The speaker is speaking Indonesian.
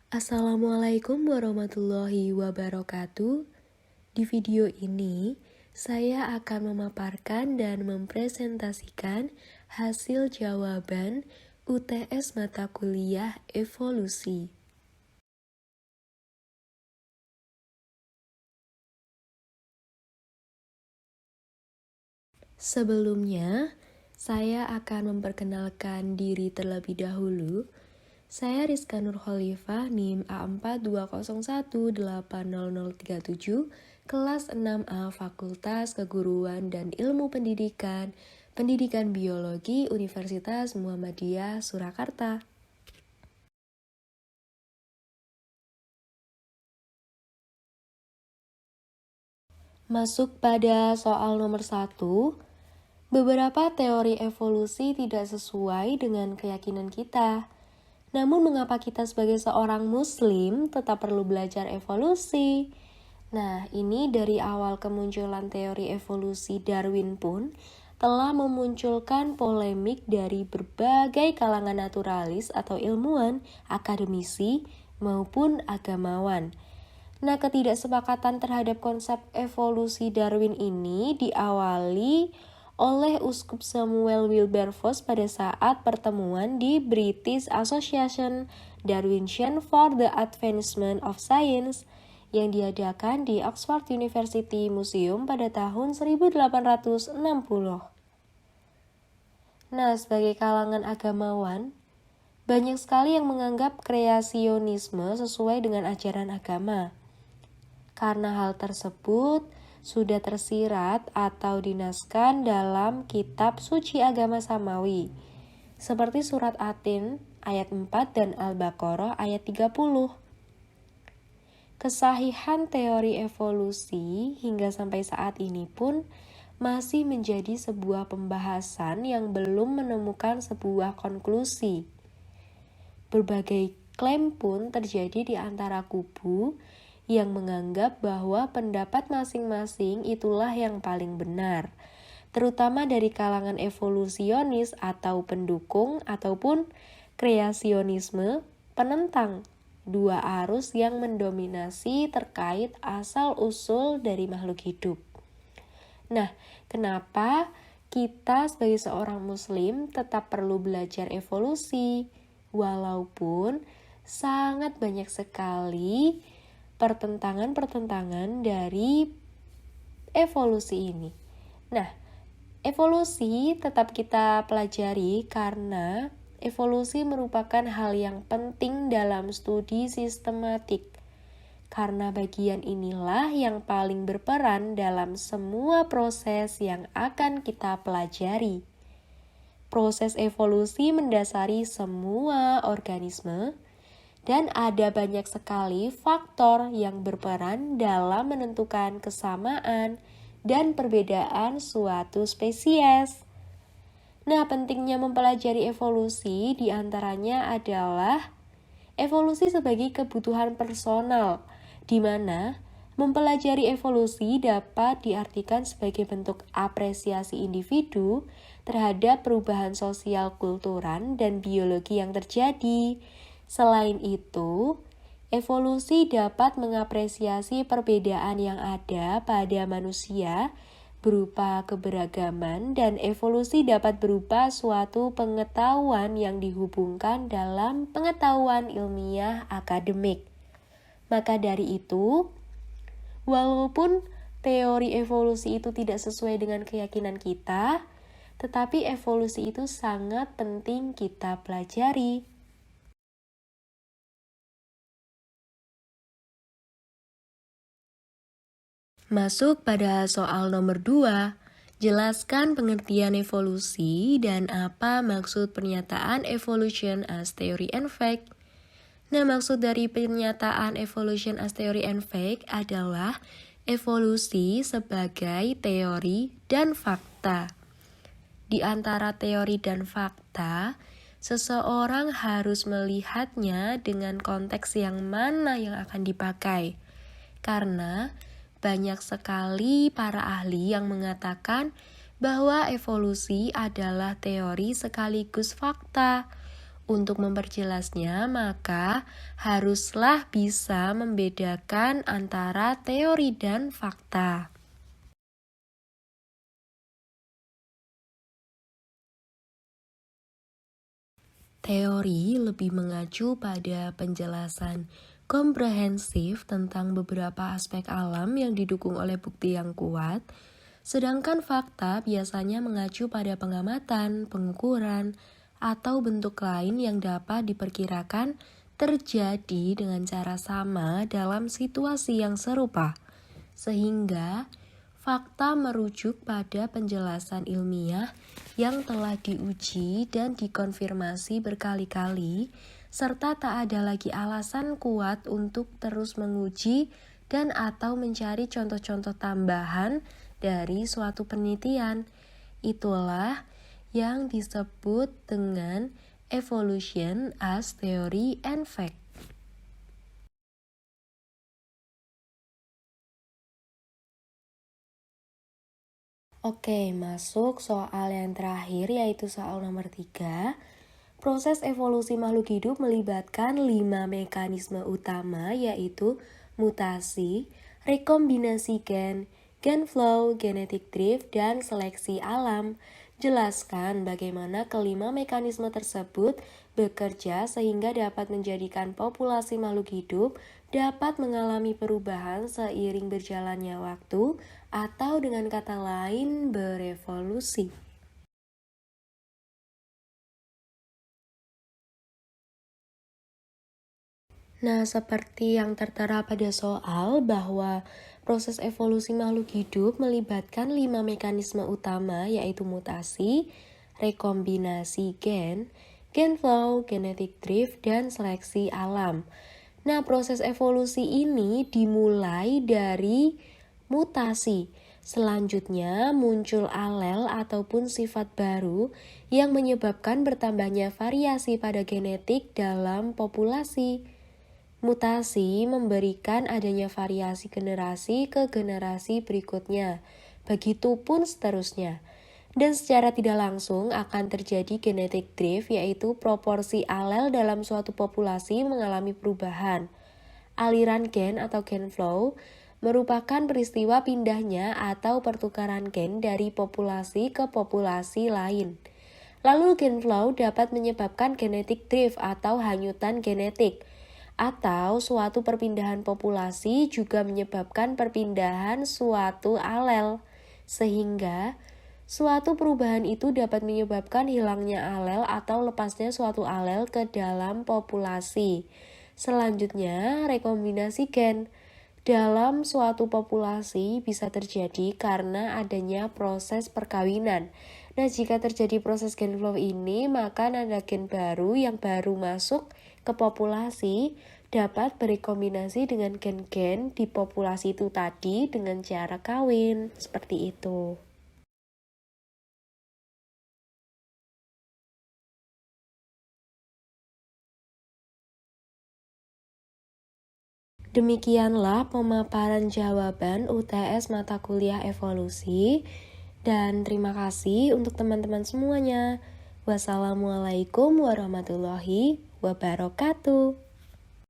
Assalamualaikum warahmatullahi wabarakatuh. Di video ini, saya akan memaparkan dan mempresentasikan hasil jawaban UTS mata kuliah evolusi. Sebelumnya, saya akan memperkenalkan diri terlebih dahulu. Saya Rizka Nur Khalifah, NIM A4201800037, kelas 6A Fakultas Keguruan dan Ilmu Pendidikan, Pendidikan Biologi Universitas Muhammadiyah Surakarta. Masuk pada soal nomor 1. Beberapa teori evolusi tidak sesuai dengan keyakinan kita. Namun mengapa kita sebagai seorang muslim tetap perlu belajar evolusi? Nah, ini dari awal kemunculan teori evolusi Darwin pun telah memunculkan polemik dari berbagai kalangan naturalis atau ilmuwan, akademisi, maupun agamawan. Nah, ketidaksepakatan terhadap konsep evolusi Darwin ini diawali oleh Uskup Samuel Wilberforce pada saat pertemuan di British Association Darwinian for the Advancement of Science yang diadakan di Oxford University Museum pada tahun 1860. Nah, sebagai kalangan agamawan, banyak sekali yang menganggap kreasionisme sesuai dengan ajaran agama. Karena hal tersebut sudah tersirat atau dinaskan dalam kitab suci agama samawi, seperti surat Atin ayat 4 dan Al-Baqarah ayat 30. Kesahihan teori evolusi hingga sampai saat ini pun masih menjadi sebuah pembahasan yang belum menemukan sebuah konklusi. Berbagai klaim pun terjadi di antara kubu yang menganggap bahwa pendapat masing-masing itulah yang paling benar, terutama dari kalangan evolusionis atau pendukung ataupun kreasionisme penentang dua arus yang mendominasi terkait asal-usul dari makhluk hidup. Nah, kenapa kita sebagai seorang muslim tetap perlu belajar evolusi? Walaupun sangat banyak sekali pertentangan-pertentangan dari evolusi ini. Nah, evolusi tetap kita pelajari karena evolusi merupakan hal yang penting dalam studi sistematik. Karena bagian inilah yang paling berperan dalam semua proses yang akan kita pelajari. Proses evolusi mendasari semua organisme, dan ada banyak sekali faktor yang berperan dalam menentukan kesamaan dan perbedaan suatu spesies. Nah, pentingnya mempelajari evolusi diantaranya adalah evolusi sebagai kebutuhan personal, di mana mempelajari evolusi dapat diartikan sebagai bentuk apresiasi individu terhadap perubahan sosial kultural dan biologi yang terjadi. Selain itu, evolusi dapat mengapresiasi perbedaan yang ada pada manusia berupa keberagaman, dan evolusi dapat berupa suatu pengetahuan yang dihubungkan dalam pengetahuan ilmiah akademik. Maka dari itu, walaupun teori evolusi itu tidak sesuai dengan keyakinan kita, tetapi evolusi itu sangat penting kita pelajari. Masuk pada soal nomor 2. Jelaskan pengertian evolusi dan apa maksud pernyataan evolution as theory and fact. Nah, maksud dari pernyataan evolution as theory and fact adalah evolusi sebagai teori dan fakta. Di antara teori dan fakta, seseorang harus melihatnya dengan konteks yang mana yang akan dipakai. Karena banyak sekali para ahli yang mengatakan bahwa evolusi adalah teori sekaligus fakta. Untuk memperjelasnya, maka haruslah bisa membedakan antara teori dan fakta. Teori lebih mengacu pada penjelasan komprehensif tentang beberapa aspek alam yang didukung oleh bukti yang kuat, sedangkan fakta biasanya mengacu pada pengamatan, pengukuran, atau bentuk lain yang dapat diperkirakan terjadi dengan cara sama dalam situasi yang serupa. Sehingga fakta merujuk pada penjelasan ilmiah yang telah diuji dan dikonfirmasi berkali-kali, serta tak ada lagi alasan kuat untuk terus menguji dan atau mencari contoh-contoh tambahan dari suatu penelitian. Itulah yang disebut dengan evolution as theory and fact. Oke, masuk soal yang terakhir yaitu soal nomor 3. Proses evolusi makhluk hidup melibatkan 5 mekanisme utama yaitu mutasi, rekombinasi gen, gen flow, genetic drift, dan seleksi alam. Jelaskan bagaimana kelima mekanisme tersebut bekerja sehingga dapat menjadikan populasi makhluk hidup dapat mengalami perubahan seiring berjalannya waktu atau dengan kata lain berevolusi. Nah, seperti yang tertera pada soal bahwa proses evolusi makhluk hidup melibatkan 5 mekanisme utama yaitu mutasi, rekombinasi gen, gen flow, genetic drift, dan seleksi alam. Nah, proses evolusi ini dimulai dari mutasi. Selanjutnya muncul alel ataupun sifat baru yang menyebabkan bertambahnya variasi pada genetik dalam populasi. Mutasi memberikan adanya variasi generasi ke generasi berikutnya, begitupun seterusnya. Dan secara tidak langsung akan terjadi genetic drift, yaitu proporsi alel dalam suatu populasi mengalami perubahan. Aliran gen atau gen flow merupakan peristiwa pindahnya atau pertukaran gen dari populasi ke populasi lain. Lalu gen flow dapat menyebabkan genetic drift atau hanyutan genetik, atau suatu perpindahan populasi juga menyebabkan perpindahan suatu alel, sehingga suatu perubahan itu dapat menyebabkan hilangnya alel atau lepasnya suatu alel ke dalam populasi. Selanjutnya, rekombinasi gen. Dalam suatu populasi bisa terjadi karena adanya proses perkawinan. Nah, jika terjadi proses gen flow ini, maka ada gen baru yang baru masuk ke populasi dapat berekombinasi dengan gen-gen di populasi itu tadi dengan cara kawin. Seperti itu. Demikianlah pemaparan jawaban UTS mata kuliah evolusi. Dan terima kasih untuk teman-teman semuanya. Wassalamualaikum warahmatullahi wabarakatuh.